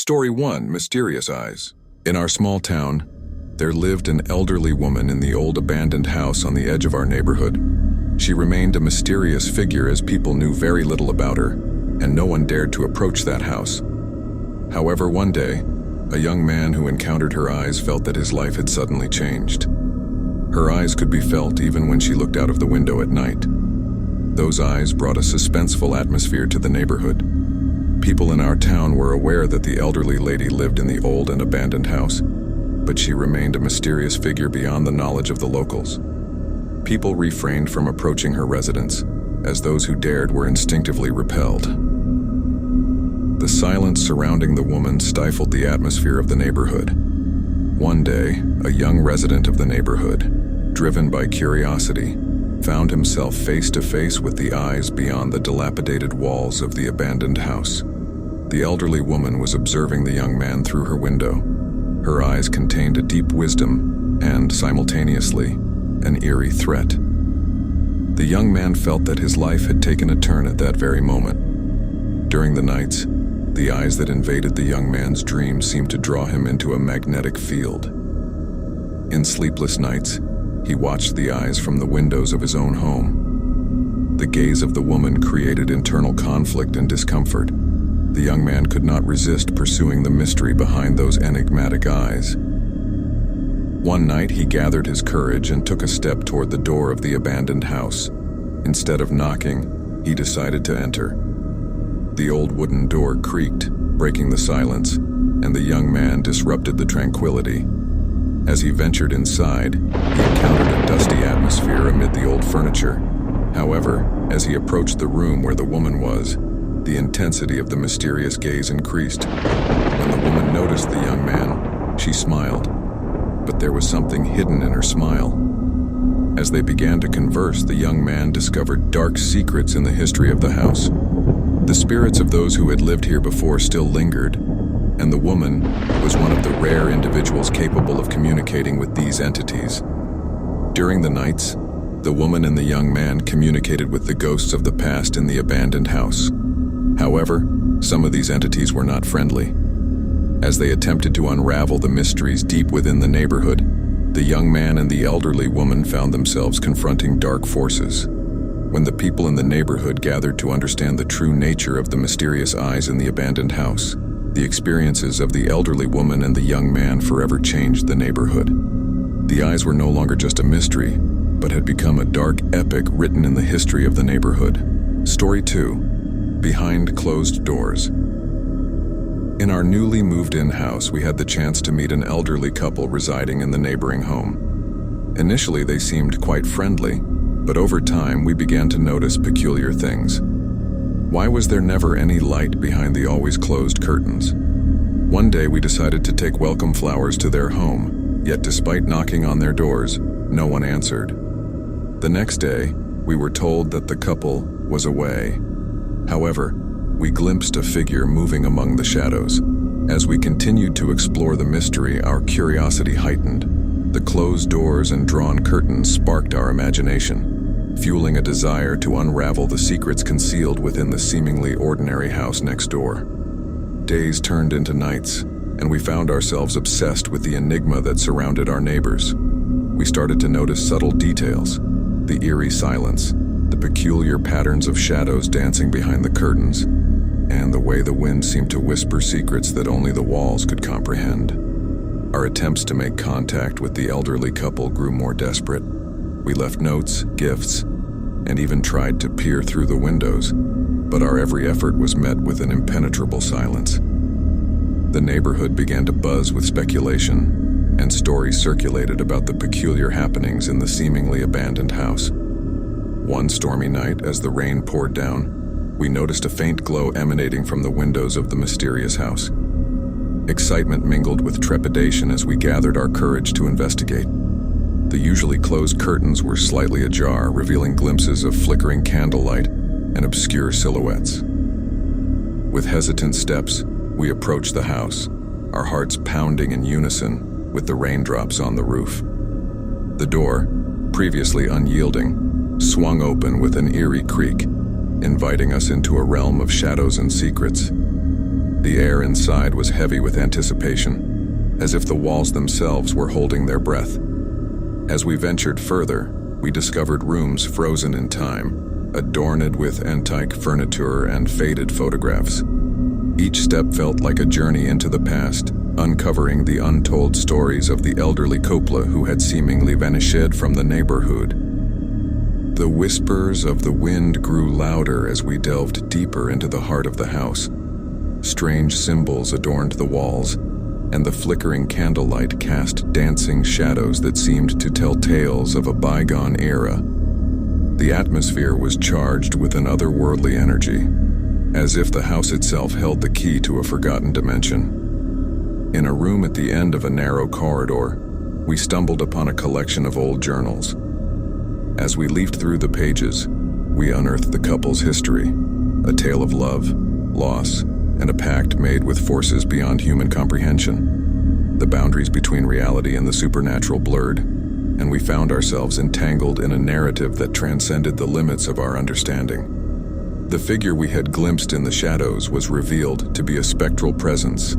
Story 1: Mysterious Eyes. In our small town, there lived an elderly woman in the old abandoned house on the edge of our neighborhood. She remained a mysterious figure as people knew very little about her, and no one dared to approach that house. However, one day, a young man who encountered her eyes felt that his life had suddenly changed. Her eyes could be felt even when she looked out of the window at night. Those eyes brought a suspenseful atmosphere to the neighborhood. People in our town were aware that the elderly lady lived in the old and abandoned house, but she remained a mysterious figure beyond the knowledge of the locals. People refrained from approaching her residence, as those who dared were instinctively repelled. The silence surrounding the woman stifled the atmosphere of the neighborhood. One day, a young resident of the neighborhood, driven by curiosity, found himself face to face with the eyes beyond the dilapidated walls of the abandoned house. The elderly woman was observing the young man through her window. Her eyes contained a deep wisdom and, simultaneously, an eerie threat. The young man felt that his life had taken a turn at that very moment. During the nights, the eyes that invaded the young man's dreams seemed to draw him into a magnetic field. In sleepless nights, he watched the eyes from the windows of his own home. The gaze of the woman created internal conflict and discomfort. The young man could not resist pursuing the mystery behind those enigmatic eyes. One night, he gathered his courage and took a step toward the door of the abandoned house. Instead of knocking, he decided to enter. The old wooden door creaked, breaking the silence, and the young man disrupted the tranquility. As he ventured inside, he encountered a dusty atmosphere amid the old furniture. However, as he approached the room where the woman was, the intensity of the mysterious gaze increased. When the woman noticed the young man, she smiled, but there was something hidden in her smile. As they began to converse, the young man discovered dark secrets in the history of the house. The spirits of those who had lived here before still lingered, and the woman was one of the rare individuals capable of communicating with these entities. During the nights, the woman and the young man communicated with the ghosts of the past in the abandoned house. However, some of these entities were not friendly. As they attempted to unravel the mysteries deep within the neighborhood, the young man and the elderly woman found themselves confronting dark forces. When the people in the neighborhood gathered to understand the true nature of the mysterious eyes in the abandoned house, the experiences of the elderly woman and the young man forever changed the neighborhood. The eyes were no longer just a mystery, but had become a dark epic written in the history of the neighborhood. Story 2: Behind Closed Doors. In our newly moved-in house, we had the chance to meet an elderly couple residing in the neighboring home. Initially, they seemed quite friendly, but over time, we began to notice peculiar things. Why was there never any light behind the always closed curtains? One day, we decided to take welcome flowers to their home, yet despite knocking on their doors, no one answered. The next day, we were told that the couple was away. However, we glimpsed a figure moving among the shadows. As we continued to explore the mystery, our curiosity heightened. The closed doors and drawn curtains sparked our imagination, fueling a desire to unravel the secrets concealed within the seemingly ordinary house next door. Days turned into nights, and we found ourselves obsessed with the enigma that surrounded our neighbors. We started to notice subtle details, the eerie silence, the peculiar patterns of shadows dancing behind the curtains, and the way the wind seemed to whisper secrets that only the walls could comprehend. Our attempts to make contact with the elderly couple grew more desperate. We left notes, gifts, and even tried to peer through the windows, but our every effort was met with an impenetrable silence. The neighborhood began to buzz with speculation, and stories circulated about the peculiar happenings in the seemingly abandoned house. One stormy night, as the rain poured down, we noticed a faint glow emanating from the windows of the mysterious house. Excitement mingled with trepidation as we gathered our courage to investigate. The usually closed curtains were slightly ajar, revealing glimpses of flickering candlelight and obscure silhouettes. With hesitant steps, we approached the house, our hearts pounding in unison with the raindrops on the roof. The door, previously unyielding, swung open with an eerie creak, inviting us into a realm of shadows and secrets. The air inside was heavy with anticipation, as if the walls themselves were holding their breath. As we ventured further, we discovered rooms frozen in time, adorned with antique furniture and faded photographs. Each step felt like a journey into the past, uncovering the untold stories of the elderly Coppola who had seemingly vanished from the neighborhood. The whispers of the wind grew louder as we delved deeper into the heart of the house. Strange symbols adorned the walls, and the flickering candlelight cast dancing shadows that seemed to tell tales of a bygone era. The atmosphere was charged with an otherworldly energy, as if the house itself held the key to a forgotten dimension. In a room at the end of a narrow corridor, we stumbled upon a collection of old journals. As we leafed through the pages, we unearthed the couple's history, a tale of love, loss, and a pact made with forces beyond human comprehension. The boundaries between reality and the supernatural blurred, and we found ourselves entangled in a narrative that transcended the limits of our understanding. The figure we had glimpsed in the shadows was revealed to be a spectral presence,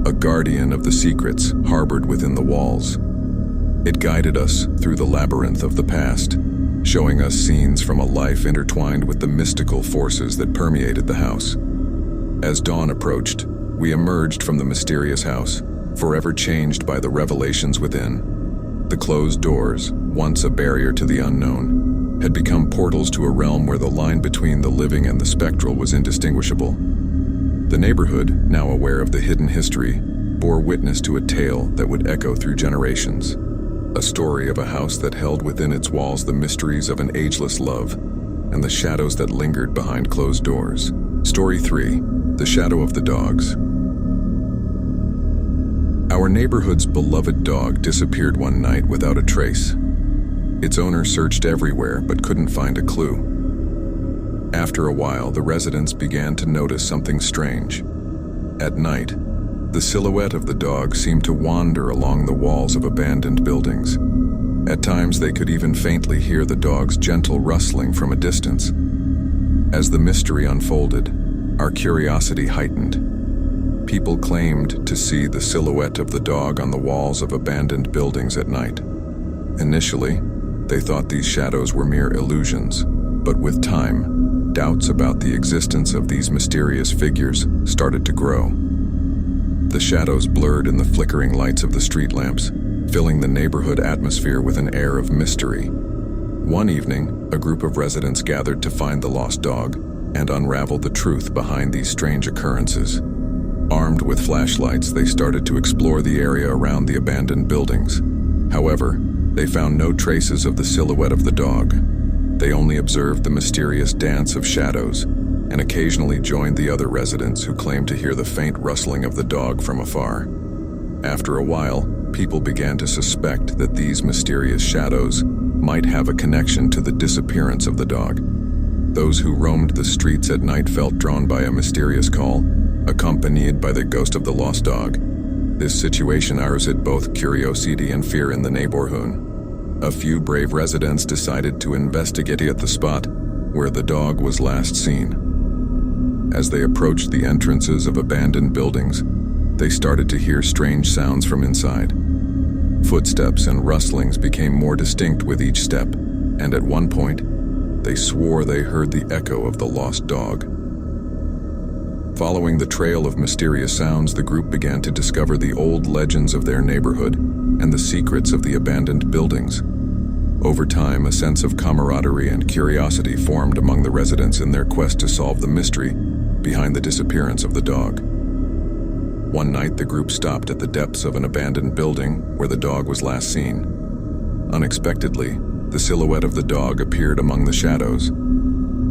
a guardian of the secrets harbored within the walls. It guided us through the labyrinth of the past, showing us scenes from a life intertwined with the mystical forces that permeated the house. As dawn approached, we emerged from the mysterious house, forever changed by the revelations within. The closed doors, once a barrier to the unknown, had become portals to a realm where the line between the living and the spectral was indistinguishable. The neighborhood, now aware of the hidden history, bore witness to a tale that would echo through generations. A story of a house that held within its walls the mysteries of an ageless love and the shadows that lingered behind closed doors. Story 3: The Shadow of the Dogs. Our neighborhood's beloved dog disappeared one night without a trace. Its owner searched everywhere but couldn't find a clue. After a while, the residents began to notice something strange. At night, the silhouette of the dog seemed to wander along the walls of abandoned buildings. At times, they could even faintly hear the dog's gentle rustling from a distance. As the mystery unfolded, our curiosity heightened. People claimed to see the silhouette of the dog on the walls of abandoned buildings at night. Initially, they thought these shadows were mere illusions, but with time, doubts about the existence of these mysterious figures started to grow. The shadows blurred in the flickering lights of the street lamps, filling the neighborhood atmosphere with an air of mystery. One evening, a group of residents gathered to find the lost dog and unravel the truth behind these strange occurrences. Armed with flashlights, they started to explore the area around the abandoned buildings. However, they found no traces of the silhouette of the dog. They only observed the mysterious dance of shadows and occasionally joined the other residents who claimed to hear the faint rustling of the dog from afar. After a while, people began to suspect that these mysterious shadows might have a connection to the disappearance of the dog. Those who roamed the streets at night felt drawn by a mysterious call, accompanied by the ghost of the lost dog. This situation aroused both curiosity and fear in the neighborhood. A few brave residents decided to investigate at the spot where the dog was last seen. As they approached the entrances of abandoned buildings, they started to hear strange sounds from inside. Footsteps and rustlings became more distinct with each step, and at one point, they swore they heard the echo of the lost dog. Following the trail of mysterious sounds, the group began to discover the old legends of their neighborhood and the secrets of the abandoned buildings. Over time, a sense of camaraderie and curiosity formed among the residents in their quest to solve the mystery behind the disappearance of the dog. One night, the group stopped at the depths of an abandoned building where the dog was last seen. Unexpectedly, the silhouette of the dog appeared among the shadows.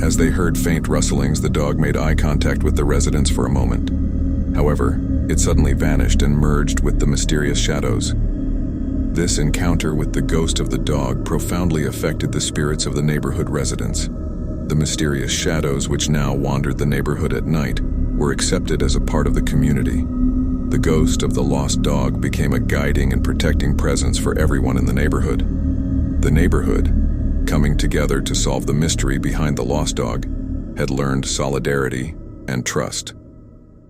As they heard faint rustlings, the dog made eye contact with the residents for a moment. However, it suddenly vanished and merged with the mysterious shadows. This encounter with the ghost of the dog profoundly affected the spirits of the neighborhood residents. The mysterious shadows which now wandered the neighborhood at night were accepted as a part of the community. The ghost of the lost dog became a guiding and protecting presence for everyone in the neighborhood. The neighborhood, coming together to solve the mystery behind the lost dog, had learned solidarity and trust.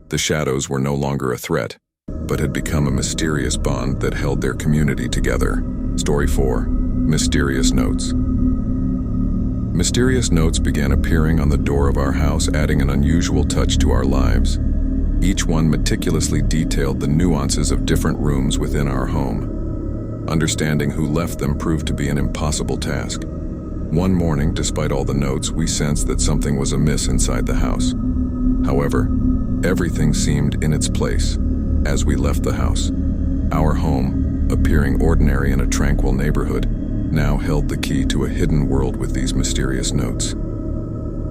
The shadows were no longer a threat, but had become a mysterious bond that held their community together. Story 4. Mysterious Notes. Mysterious notes began appearing on the door of our house, adding an unusual touch to our lives. Each one meticulously detailed the nuances of different rooms within our home. Understanding who left them proved to be an impossible task. One morning, despite all the notes, we sensed that something was amiss inside the house. However, everything seemed in its place as we left the house. Our home, appearing ordinary in a tranquil neighborhood, now held the key to a hidden world with these mysterious notes.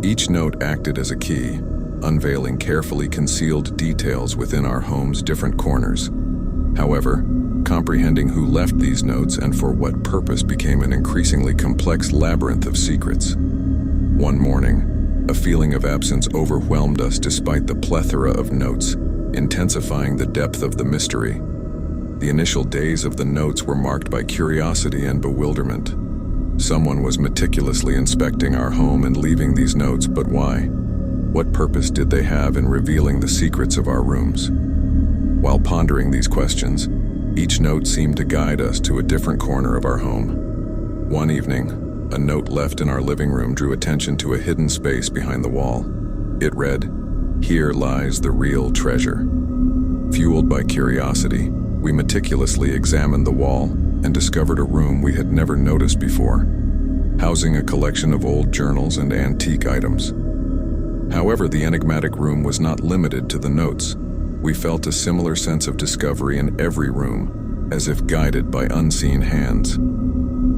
Each note acted as a key, unveiling carefully concealed details within our home's different corners. However, comprehending who left these notes and for what purpose became an increasingly complex labyrinth of secrets. One morning, a feeling of absence overwhelmed us despite the plethora of notes, intensifying the depth of the mystery. The initial days of the notes were marked by curiosity and bewilderment. Someone was meticulously inspecting our home and leaving these notes, but why? What purpose did they have in revealing the secrets of our rooms? While pondering these questions, each note seemed to guide us to a different corner of our home. One evening, a note left in our living room drew attention to a hidden space behind the wall. It read, "Here lies the real treasure." Fueled by curiosity, we meticulously examined the wall and discovered a room we had never noticed before, housing a collection of old journals and antique items. However, the enigmatic room was not limited to the notes. We felt a similar sense of discovery in every room, as if guided by unseen hands.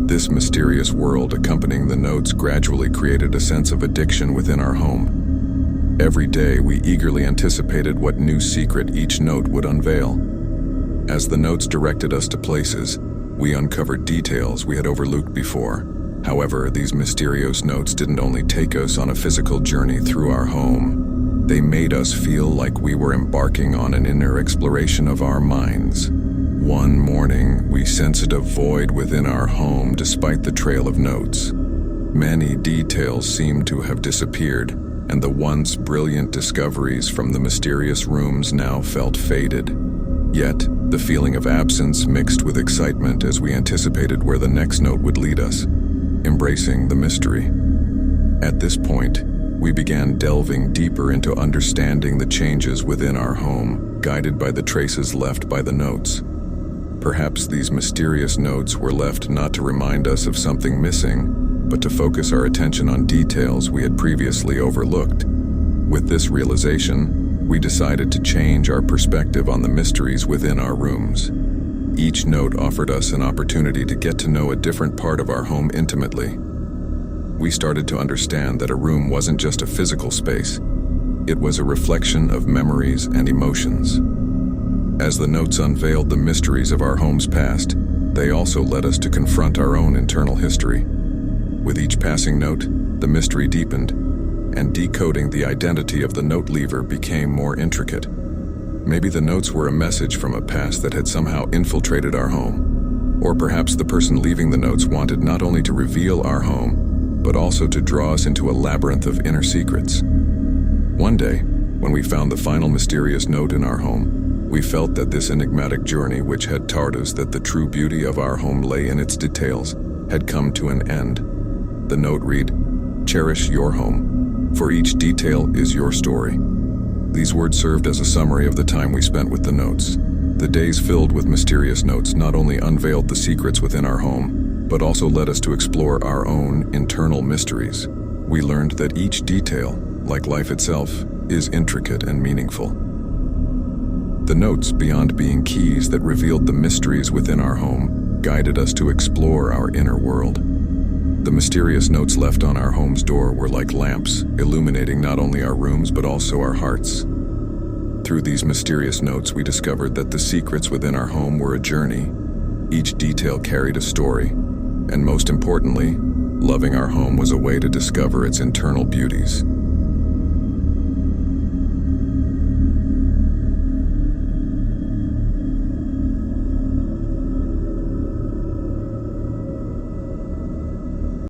This mysterious world accompanying the notes gradually created a sense of addiction within our home. Every day, we eagerly anticipated what new secret each note would unveil. As the notes directed us to places, we uncovered details we had overlooked before. However, these mysterious notes didn't only take us on a physical journey through our home. They made us feel like we were embarking on an inner exploration of our minds. One morning, we sensed a void within our home despite the trail of notes. Many details seemed to have disappeared, and the once brilliant discoveries from the mysterious rooms now felt faded. Yet, the feeling of absence mixed with excitement as we anticipated where the next note would lead us, embracing the mystery. At this point, we began delving deeper into understanding the changes within our home, guided by the traces left by the notes. Perhaps these mysterious notes were left not to remind us of something missing, but to focus our attention on details we had previously overlooked. With this realization, we decided to change our perspective on the mysteries within our rooms. Each note offered us an opportunity to get to know a different part of our home intimately. We started to understand that a room wasn't just a physical space. It was a reflection of memories and emotions. As the notes unveiled the mysteries of our home's past, they also led us to confront our own internal history. With each passing note, the mystery deepened, and decoding the identity of the note leaver became more intricate. Maybe the notes were a message from a past that had somehow infiltrated our home. Or perhaps the person leaving the notes wanted not only to reveal our home, but also to draw us into a labyrinth of inner secrets. One day, when we found the final mysterious note in our home, we felt that this enigmatic journey, which had taught us that the true beauty of our home lay in its details, had come to an end. The note read, "Cherish your home, for each detail is your story." These words served as a summary of the time we spent with the notes. The days filled with mysterious notes not only unveiled the secrets within our home, but also led us to explore our own internal mysteries. We learned that each detail, like life itself, is intricate and meaningful. The notes, beyond being keys that revealed the mysteries within our home, guided us to explore our inner world. The mysterious notes left on our home's door were like lamps, illuminating not only our rooms but also our hearts. Through these mysterious notes, we discovered that the secrets within our home were a journey. Each detail carried a story, and most importantly, loving our home was a way to discover its internal beauties.